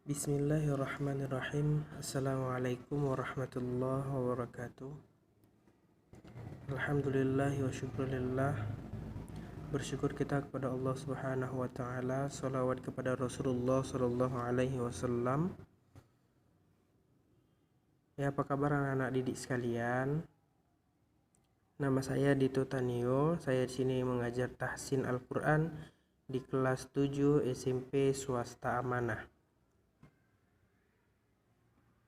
Bismillahirrahmanirrahim. Assalamualaikum warahmatullahi wabarakatuh. Alhamdulillahi wa syukurillah. Bersyukur kita kepada Allah Subhanahu wa ta'ala. Salawat kepada Rasulullah Sallallahu Alaihi Wasallam. Ya, apa kabar anak-anak didik sekalian? Nama saya Dito Tanio. Saya di sini mengajar tahsin Al-Quran di kelas 7 SMP Swasta Amanah.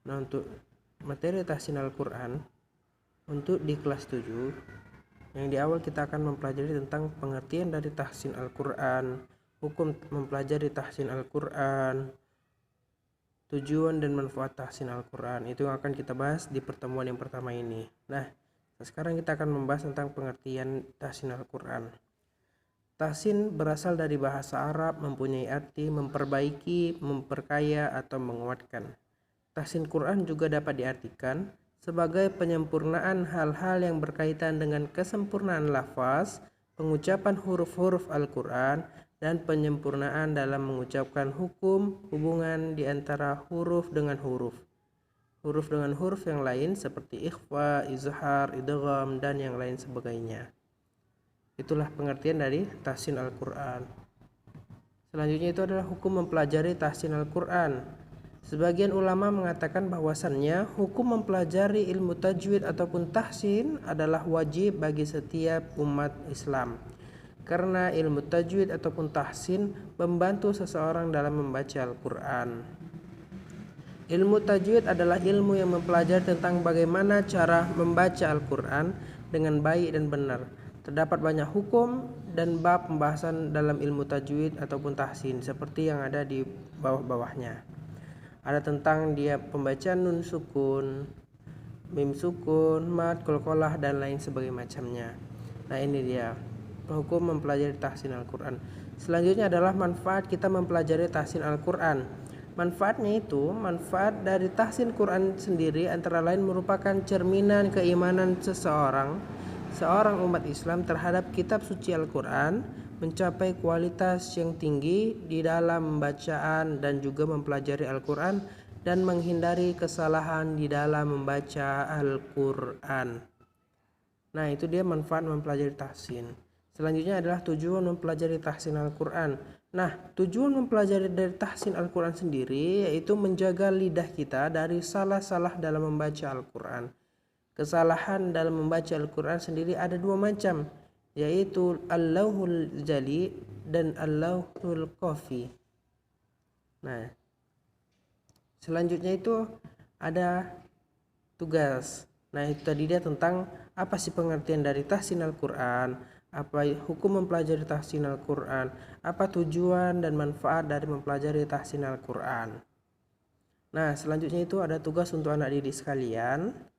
Nah, untuk materi tahsin Al-Quran untuk di kelas 7, yang di awal kita akan mempelajari tentang pengertian dari tahsin Al-Quran, hukum mempelajari tahsin Al-Quran, tujuan dan manfaat tahsin Al-Quran. Itu yang akan kita bahas di pertemuan yang pertama ini. Nah, sekarang kita akan membahas tentang pengertian tahsin Al-Quran. Tahsin berasal dari bahasa Arab, mempunyai arti memperbaiki, memperkaya, atau menguatkan. Tahsin Quran juga dapat diartikan sebagai penyempurnaan hal-hal yang berkaitan dengan kesempurnaan lafaz, pengucapan huruf-huruf Al-Quran, dan penyempurnaan dalam mengucapkan hukum hubungan di antara huruf dengan huruf. Huruf dengan huruf yang lain seperti ikhfa, izhar, idgham, dan yang lain sebagainya. Itulah pengertian dari tahsin Al-Quran. Selanjutnya itu adalah hukum mempelajari tahsin Al-Quran. Sebagian ulama mengatakan bahwasannya hukum mempelajari ilmu tajwid ataupun tahsin adalah wajib bagi setiap umat Islam, karena ilmu tajwid ataupun tahsin membantu seseorang dalam membaca Al-Quran. Ilmu tajwid adalah ilmu yang mempelajari tentang bagaimana cara membaca Al-Quran dengan baik dan benar. Terdapat banyak hukum dan bab pembahasan dalam ilmu tajwid ataupun tahsin seperti yang ada di bawah-bawahnya. Ada tentang dia pembacaan nun sukun, mim sukun, mad, qalqalah, dan lain sebagainya macamnya. Nah, ini dia hukum mempelajari tahsin Al-Quran. Selanjutnya adalah manfaat kita mempelajari tahsin Al-Quran. Manfaatnya itu, manfaat dari tahsin Quran sendiri antara lain merupakan cerminan keimanan seorang umat Islam terhadap kitab suci Al-Quran, mencapai kualitas yang tinggi di dalam pembacaan dan juga mempelajari Al-Quran, dan menghindari kesalahan di dalam membaca Al-Quran. Nah, itu dia manfaat mempelajari tahsin. Selanjutnya adalah tujuan mempelajari tahsin Al-Quran. Nah, tujuan mempelajari dari tahsin Al-Quran sendiri yaitu menjaga lidah kita dari salah-salah dalam membaca Al-Quran. Kesalahan dalam membaca Al-Quran sendiri ada dua macam, yaitu Al-Lauhul Jali dan Al-Lauhul Khafi. Nah, selanjutnya itu ada tugas. Nah, itu tadi dia tentang apa sih pengertian dari tahsin Al-Quran, apa hukum mempelajari tahsin Al-Quran, apa tujuan dan manfaat dari mempelajari tahsin Al-Quran. Nah, selanjutnya itu ada tugas untuk anak didik sekalian.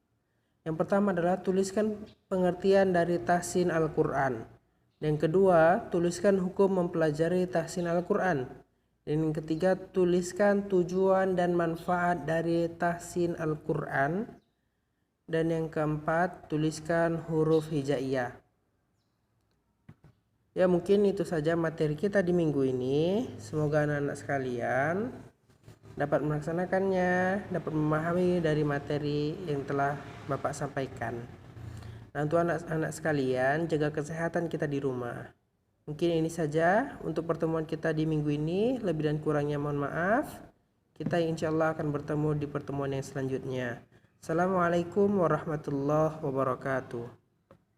Yang pertama adalah tuliskan pengertian dari tahsin Al-Quran. Yang kedua, tuliskan hukum mempelajari tahsin Al-Quran. Dan yang ketiga, tuliskan tujuan dan manfaat dari tahsin Al-Quran. Dan yang keempat, tuliskan huruf hijaiyah. Ya, mungkin itu saja materi kita di minggu ini. Semoga anak-anak sekalian dapat melaksanakannya, dapat memahami dari materi yang telah Bapak sampaikan. Nah, untuk anak-anak sekalian, jaga kesehatan kita di rumah. Mungkin ini saja untuk pertemuan kita di minggu ini. Lebih dan kurangnya mohon maaf. Kita insya Allah akan bertemu di pertemuan yang selanjutnya. Assalamualaikum warahmatullahi wabarakatuh.